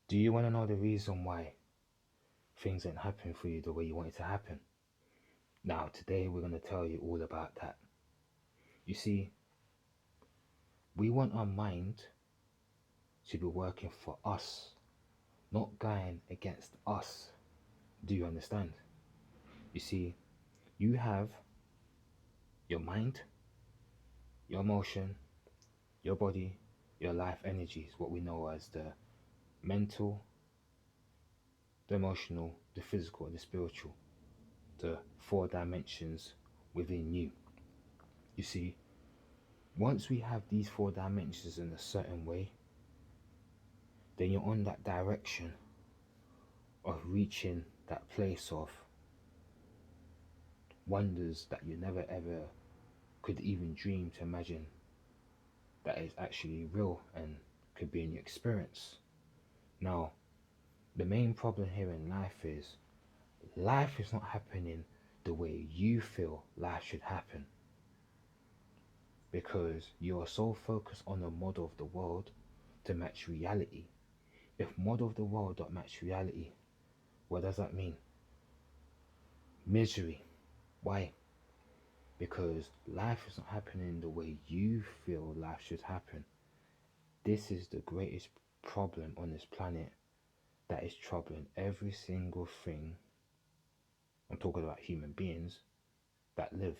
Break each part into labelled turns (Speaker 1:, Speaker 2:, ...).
Speaker 1: Do you want to know the reason why things ain't happening for you the way you want it to happen? Now, today we're going to tell you all about that. You see, we want our mind to be working for us, not going against us. Do you understand? You see, you have your mind, your emotion, your body, your life energies, what we know as the mental, the emotional, the physical, and the spiritual, the four dimensions within you. You see, once we have these four dimensions in a certain way, then you're on that direction of reaching that place of wonders that you never ever could even dream to imagine that is actually real and could be in your experience. Now, the main problem here in life is not happening the way you feel life should happen because you are so focused on the model of the world to match reality. If model of the world don't match reality, what does that mean? Misery. Why? Because life is not happening the way you feel life should happen. This is the greatest problem on this planet that is troubling every single thing. I'm talking about human beings that live,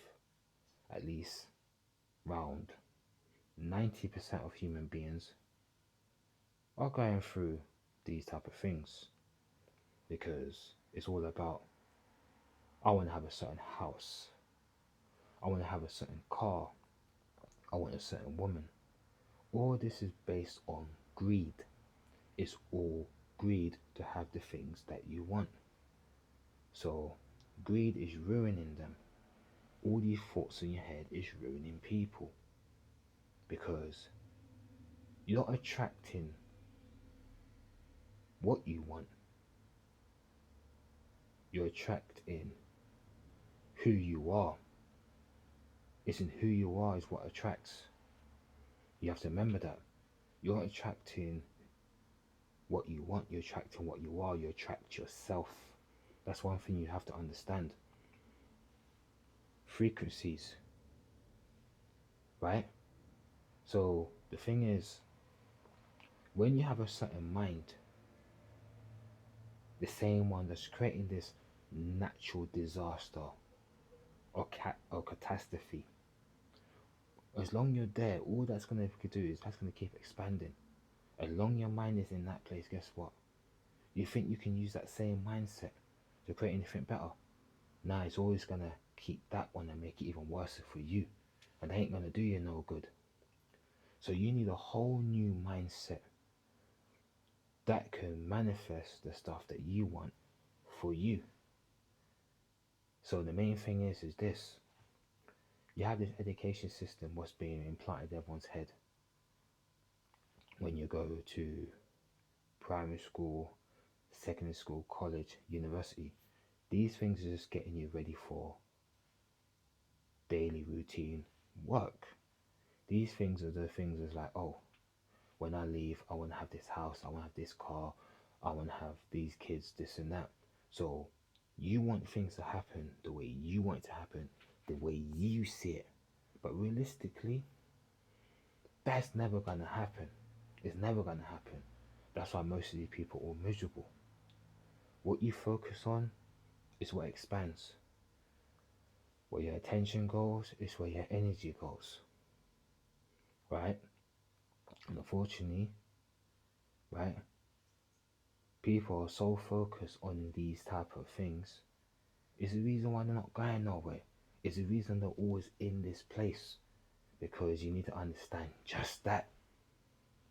Speaker 1: at least round 90% of human beings are going through these type of things because it's all about I want to have a certain house, I want to have a certain car, I want a certain woman. All this is based on greed. It's all greed to have the things that you want. So greed is ruining them. All these thoughts in your head is ruining people because you're not attracting what you want. You're attracting who you are. It's in who you are is what attracts. You have to remember that. You're not attracting what you want, you're attracting what you are, you attract yourself. That's one thing you have to understand. Frequencies, right? So the thing is, when you have a certain mind, the same one that's creating this natural disaster or catastrophe, as long you're there, all that's gonna do is that's gonna keep expanding. As long your mind is in that place, guess what? You think you can use that same mindset to create anything better? Nah, it's always gonna keep that one and make it even worse for you, and they ain't gonna do you no good. So you need a whole new mindset that can manifest the stuff that you want for you. So the main thing is this. You have this education system what's being implanted in everyone's head when you go to primary school, secondary school, college, university. These things are just getting you ready for daily routine work. These things are the things that's like, oh, when I leave, I want to have this house, I want to have this car, I want to have these kids, this and that. So you want things to happen the way you want it to happen, the way you see it. But realistically, that's never going to happen. It's never going to happen. That's why most of these people are miserable. What you focus on is what expands. Where your attention goes is where your energy goes. Right? And unfortunately, right, people are so focused on these type of things. It's the reason why they're not going nowhere. It's the reason they're always in this place. Because you need to understand just that.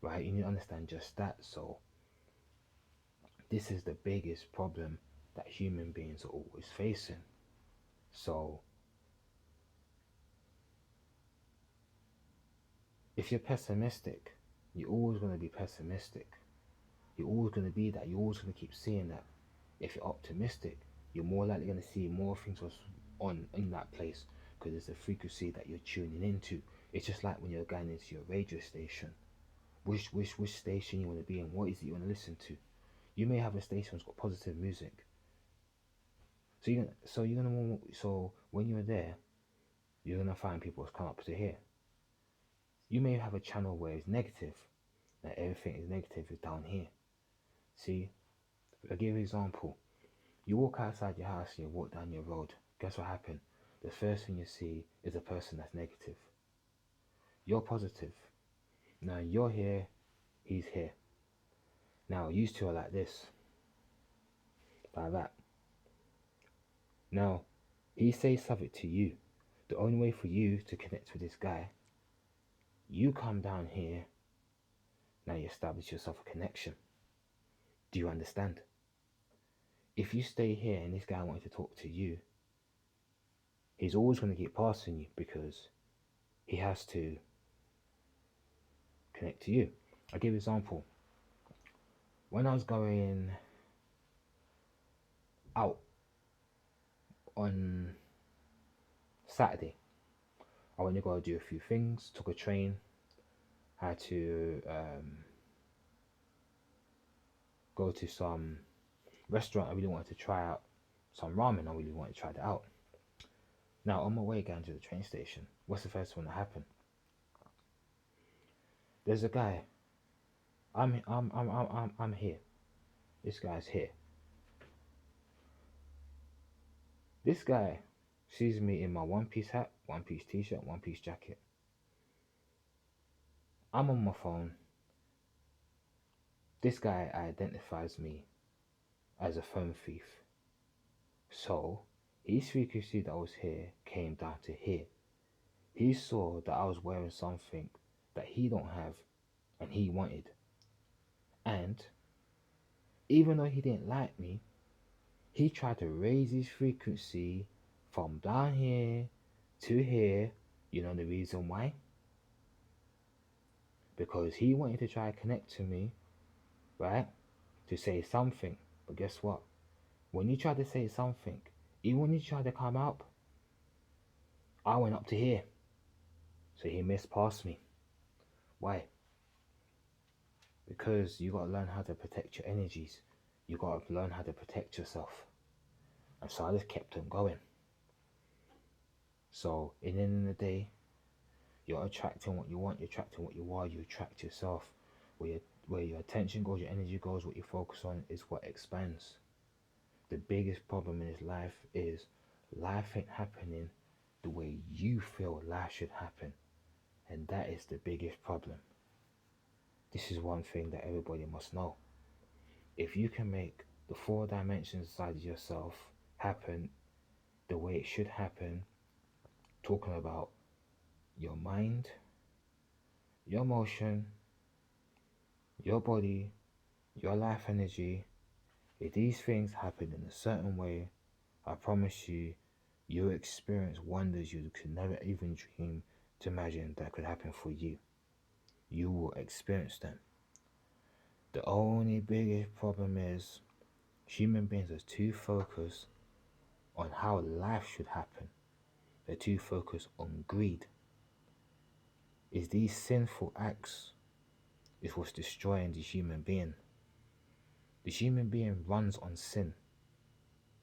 Speaker 1: Right? You need to understand just that. So this is the biggest problem that human beings are always facing. So if you're pessimistic, you're always going to be pessimistic. You're always going to be that. You're always going to keep seeing that. If you're optimistic, you're more likely going to see more things what's on in that place because it's the frequency that you're tuning into. It's just like when you're going into your radio station. Which station you want to be in? What is it you want to listen to? You may have a station that's got positive music. So when you're there, you're gonna find people that's come up to here. You may have a channel where it's negative, and everything is negative is down here. See, I'll give you an example. You walk outside your house and you walk down your road. Guess what happened? The first thing you see is a person that's negative. You're positive. Now you're here, he's here. Now you two are like this, like that. Now he says something to you. The only way for you to connect with this guy, you come down here. Now you establish yourself a connection. Do you understand? If you stay here and this guy wanted to talk to you, he's always going to get past on you because he has to connect to you. I'll give you an example. When I was going out on Saturday, I went to go do a few things, took a train, had to go to some restaurant. I really wanted to try out some ramen. I really wanted to try that out. Now on my way going to the train station, what's the first one that happened? There's a guy. I'm here. This guy's here. This guy sees me in my one-piece hat, one-piece t-shirt, one-piece jacket. I'm on my phone. This guy identifies me as a phone thief. So his frequency that was here came down to here. He saw that I was wearing something that he don't have and he wanted. And even though he didn't like me, he tried to raise his frequency from down here to here. You know the reason why? Because he wanted to try to connect to me, right? To say something. But guess what? When you try to say something, even when you try to come up, I went up to here. So he missed past me. Why? Because you gotta learn how to protect your energies. You gotta learn how to protect yourself. And so I just kept on going. So in the end of the day, you're attracting what you want, you're attracting what you are, you attract yourself. Where your attention goes, your energy goes, what you focus on is what expands. The biggest problem in this life is life ain't happening the way you feel life should happen. And that is the biggest problem. This is one thing that everybody must know. If you can make the 4 dimensions inside of yourself happen the way it should happen, talking about your mind, your emotion, your body, your life energy, if these things happen in a certain way, I promise you, you'll experience wonders you could never even dream to imagine that could happen for you. You will experience them. The only biggest problem is human beings are too focused on how life should happen. They're too focused on greed. Is these sinful acts is what's destroying the human being. The human being runs on sin.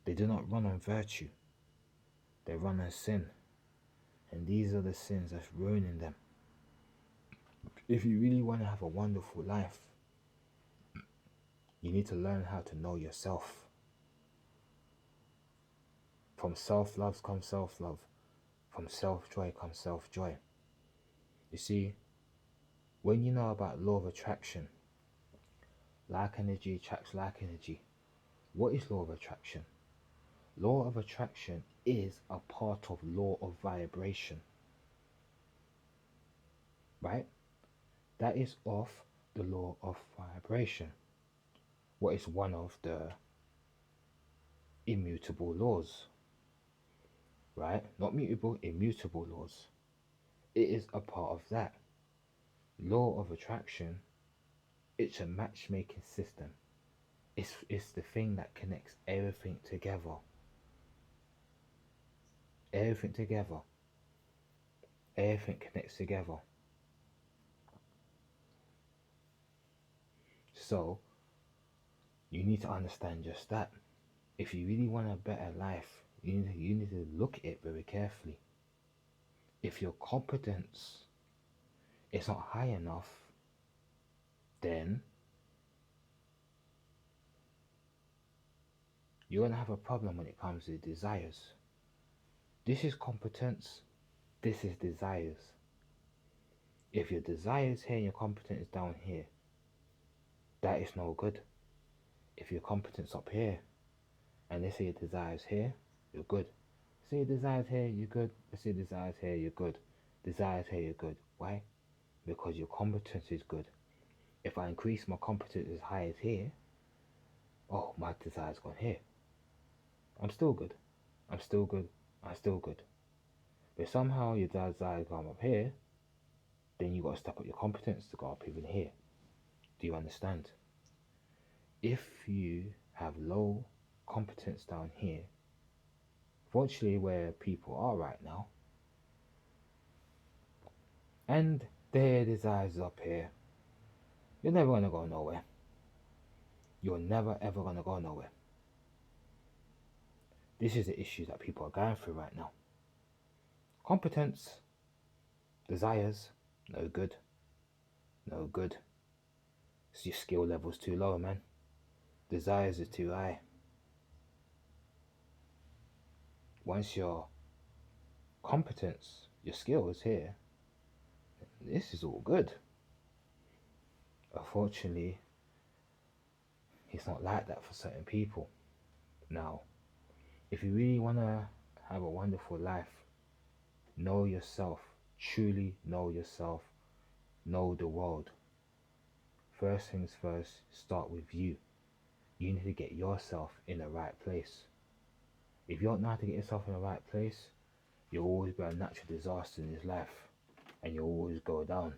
Speaker 1: They do not run on virtue. They run on sin. And these are the sins that's ruining them. If you really want to have a wonderful life, you need to learn how to know yourself. From self-love comes self-love. From self-joy comes self-joy. You see, when you know about law of attraction, like energy attracts like energy. What is law of attraction? Law of attraction is a part of law of vibration. Right? That is of the law of vibration. What is one of the immutable laws? Right? Not mutable, immutable laws. It is a part of that. Law of attraction, it's a matchmaking system. It's the thing that connects everything together. Everything together. Everything connects together. So, You need to understand just that. If you really want a better life, you need to look at it very carefully. If your competence is not high enough, then you're going to have a problem when it comes to desires. This is competence, this is desires. If your desires here and your competence is down here, that is no good. If your competence up here, and let's say your desires here, you're good. Say your desires here, you're good. Let's say desires here, you're good. Desires here, you're good. Why? Because your competence is good. If I increase my competence as high as here, oh, my desire's gone here. I'm still good. I'm still good. I'm still good. But somehow your desire come up here, then you got to step up your competence to go up even here. Do you understand? If you have low competence down here, fortunately where people are right now, and their desires up here, you're never going to go nowhere. You're never ever going to go nowhere. This is the issue that people are going through right now. Competence, desires, no good. No good. So your skill level's too low, man. Desires are too high. Once your competence, your skill is here, this is all good. Unfortunately, it's not like that for certain people. Now, if you really want to have a wonderful life, know yourself, truly know yourself, know the world. First things first, start with you. You need to get yourself in the right place. If you don't know how to get yourself in the right place, you'll always be a natural disaster in this life, and you'll always go down.